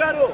గారు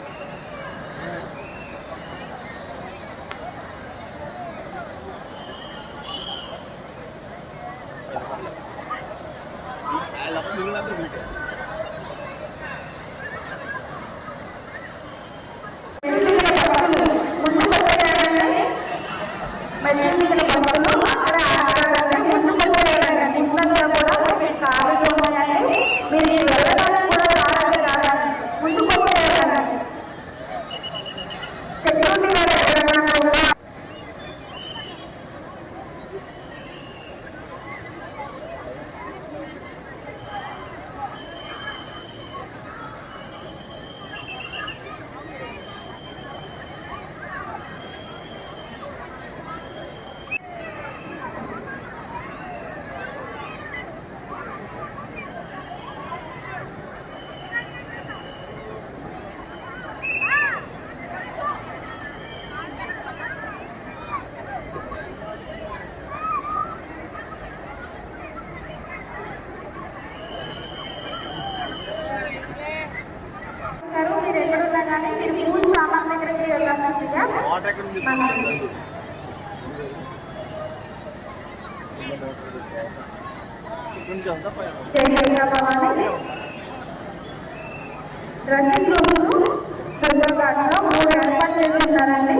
running rooms సుందరఘాట్లో 3 ఏర్పాటు చేస్తున్నారండి.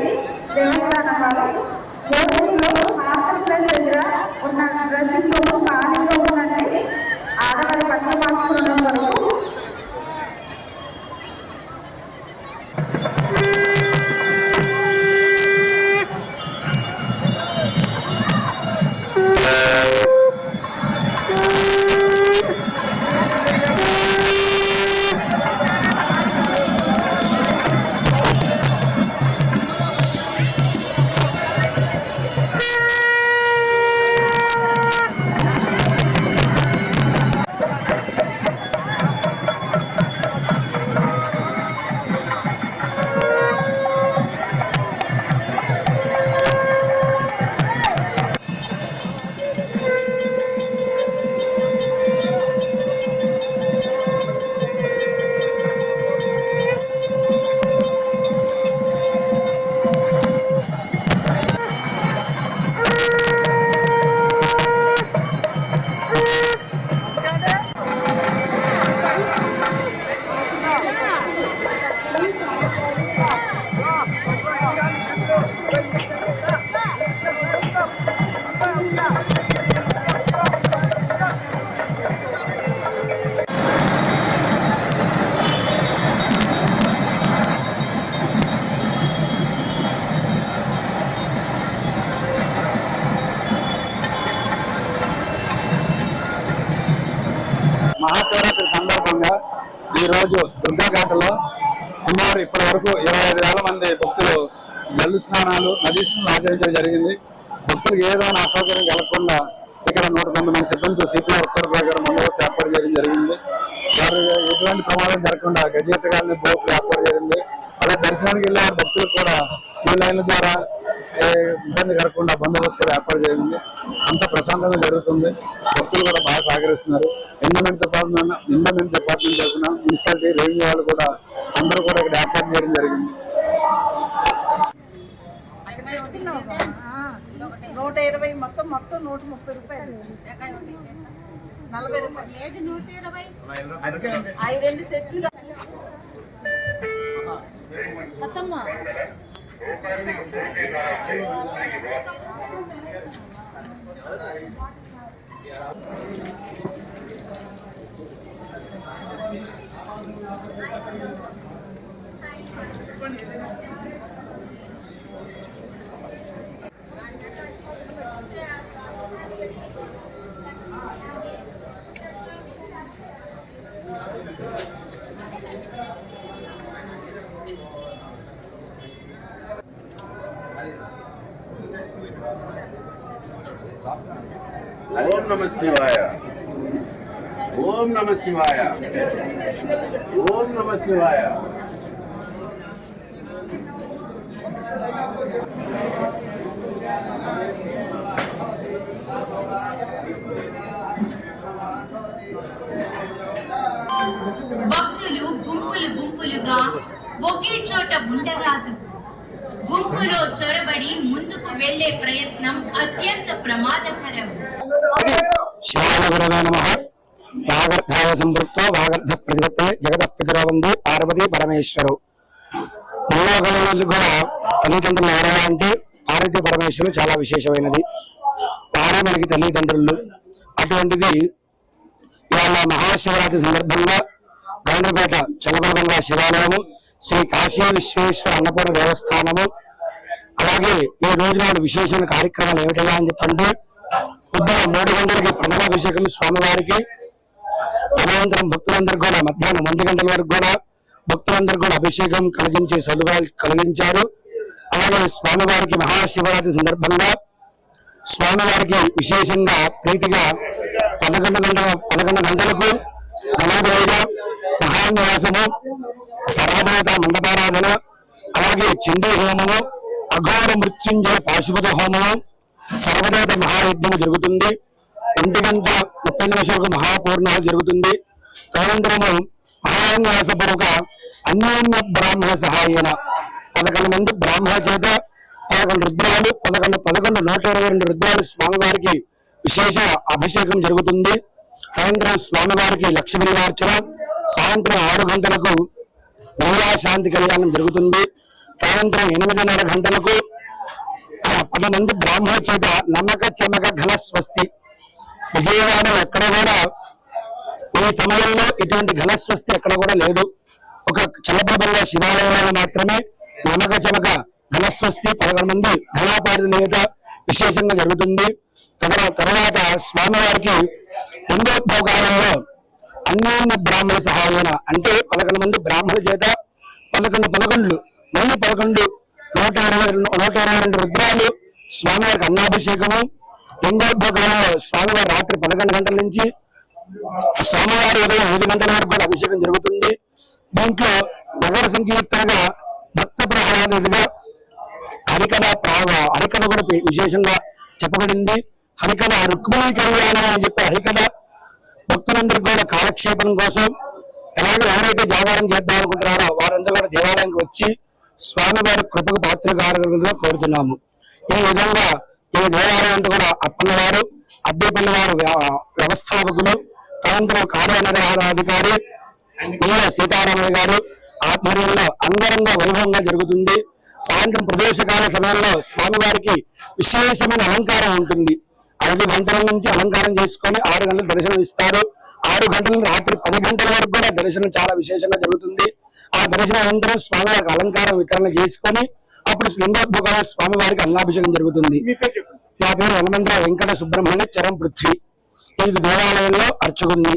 దేవస్థానం వాళ్ళు బోర్డింగ్లో మాస్టర్ ప్లేస్ దగ్గర ఉన్న రన్నింగ్ రూమ్ ఖాళీగా ఉందండి. ఆడవారి పట్ల మార్చుకోవడం వరకు మహాశివరాత్రి సందర్భంగా ఈరోజు దుర్గాఘాటలో సుమారు ఇప్పటి వరకు 25,000 మంది భక్తులు జల్లు స్నానాలు నదీ స్నానాలు ఆచరించడం జరిగింది. భక్తులకు ఏదైనా అసౌకర్యం కలగకుండా ఇక్కడ 109 మంది సిబ్బందితో సిపిఐ ఉత్తర ప్రకారం బందోబస్తు ఏర్పాటు చేయడం జరిగింది. వారు ఎటువంటి ప్రమాదం జరగకుండా గజేతగాలని బోట్లు ఏర్పాటు జరిగింది. అలా దర్శనానికి వెళ్ళే భక్తులకు కూడా ఈ లైన్ల ద్వారా ఇబ్బంది కలగకుండా బందోబస్తు కూడా ఏర్పాటు జరిగింది. అంత ప్రశాంతంగా జరుగుతుంది. భక్తులు కూడా బాగా సహకరిస్తున్నారు. ఎండోమెంట్ డిపార్ట్మెంట్ తరఫున మున్సిపాలిటీ రెవెన్యూ వాళ్ళు కూడా అందరూ కూడా ఇక్కడ ఏర్పాటు చేయడం జరిగింది. 120 మొత్తం 130 రూపాయలు 40 రూపాయలు ఏది 120 అవి 2 సెట్లు అత్తమ్మ ఓం నమః శివాయ. ఓం నమః శివాయ. ఓం నమః శివాయ. భక్తులు గుంపులు గుంపులుగా ఒకే చోట ఉండరాదు. గుంపులో చొరబడి ముందుకు వెళ్లే ప్రయత్నం అత్యంత ప్రమాదకరం. శివాయ నమః. వాగర్ధాయ సంపృక్తో వాగర్ధ ప్రతిపత్తే జగతః పితరో వందే పార్వతీ పరమేశ్వరు. కూడా తల్లిదండ్రులు ఎవరైనా అంటే పార్వతీ పరమేశ్వరులు చాలా విశేషమైనది. వారే మనకి తల్లిదండ్రులు. అటువంటిది ఇవాళ మహాశివరాత్రి సందర్భంగా గౌండ్రపేట చల్లబలబంగా శివాలయము, శ్రీ కాశీ విశ్వేశ్వర అన్నపూర్ణ దేవస్థానము, అలాగే ఈ రోజు నాడు విశేషమైన కార్యక్రమాలు ఏమిటా అని చెప్పంటే పొద్దున 3 గంటలకి ప్రథమాభిషేకం స్వామివారికి, అనంతరం భక్తులందరికీ కూడా మధ్యాహ్నం 1 గంటల వరకు కూడా భక్తులందరికీ కూడా అభిషేకం కలిగించే సదుపాయాలు కలిగించారు. అలాగే స్వామివారికి మహాశివరాత్రి సందర్భంగా స్వామివారికి విశేషంగా ప్రీతిగా 11 గంటలకు గణాదేవ మహాన్యాసము, సర్వదేవత మండపారాధన, అలాగే చండీ హోమము, అఘోర మృత్యుంజయ పాశుపత హోమము, సర్వదేవత మహాయజ్ఞము జరుగుతుంది. 1:30 మహాపూర్ణాలు జరుగుతుంది. తదనంతరము మహాన్యాసపూర్వక అన్యోన్య బ్రాహ్మణ సహాయన 11 మంది బ్రాహ్మణ చేత 11 రుద్రాలు 122 రుద్రాలు స్వామివారికి విశేష అభిషేకం జరుగుతుంది. సాయంత్రం స్వామివారికి లక్ష్మీవార్చన, సాయంత్రం 6 గంటలకు శాంతి కళ్యాణం జరుగుతుంది. సాయంత్రం 8:30 గంటలకు 10 మంది బ్రాహ్మణ చేత నమ్మక చమక ఘన స్వస్తి. విజయవాడ ఎక్కడ కూడా ఈ సమయంలో ఇటువంటి ఘనస్వస్తి ఎక్కడ కూడా లేదు. ఒక చల్లబలబంగా శివాలయంలో మాత్రమే నమ్మక చమక ఘనస్వస్తి 11 మంది ఘనాపారిత విశేషంగా జరుగుతుంది. తర్వాత స్వామివారికి లింగోద్భోగాలలో అన్యోన్య బ్రాహ్మణ సహాయన అంటే 11 మంది బ్రాహ్మణుల చేత 11 122 రుద్రాలు స్వామివారికి అన్నాభిషేకము. లింగోద్భోగాలలో స్వామివారి రాత్రి 11 గంటల నుంచి స్వామివారి ఉదయం 5 గంటల వరకు కూడా అభిషేకం జరుగుతుంది. దీంట్లో నగర సంకీర్తనగా భక్త ప్రహ్లాదుగా హరికథ కూడా విశేషంగా చెప్పబడింది. హరికథ రుక్మిణీ కళ్యాణం అని చెప్పి హరికథ భక్తులందరికీ కూడా కాలక్షేపం కోసం ఎవరైతే జాగారం చేద్దాం అనుకుంటున్నారో వారందరూ కూడా దేవాలయానికి వచ్చి స్వామివారి కృపకు పాత్రకారులుగా కోరుతున్నాము. ఈ విధంగా ఈ దేవాలయం కూడా అప్పన్నవారు, అద్దెపల్లివారు వ్యవస్థాపకులు, తనంతరం కార్యనిర్వహణాధికారి సీతారామయ్య గారు ఆధ్వర్యంలో అంగరంగ వైభవంగా జరుగుతుంది. సాయంత్రం ప్రదోషకాల సమయంలో స్వామివారికి విశేషమైన అలంకారం ఉంటుంది. 5 గంటల నుంచి అలంకారం చేసుకొని 6 గంటలు దర్శనం ఇస్తారు. 6 గంటల నుంచి రాత్రి 10 గంటల వరకు కూడా దర్శనం చాలా విశేషంగా జరుగుతుంది. ఆ దర్శనం అనంతరం స్వామివారికి అలంకారం వితరణ చేసుకొని అప్పుడు లింగోద్భోగ స్వామివారికి అన్నాభిషేకం జరుగుతుంది. నా పేరు హనుమంతరావు వెంకట సుబ్రహ్మణ్య చరం పృథ్వీ. ఈ దేవాలయంలో అర్చకుడిని.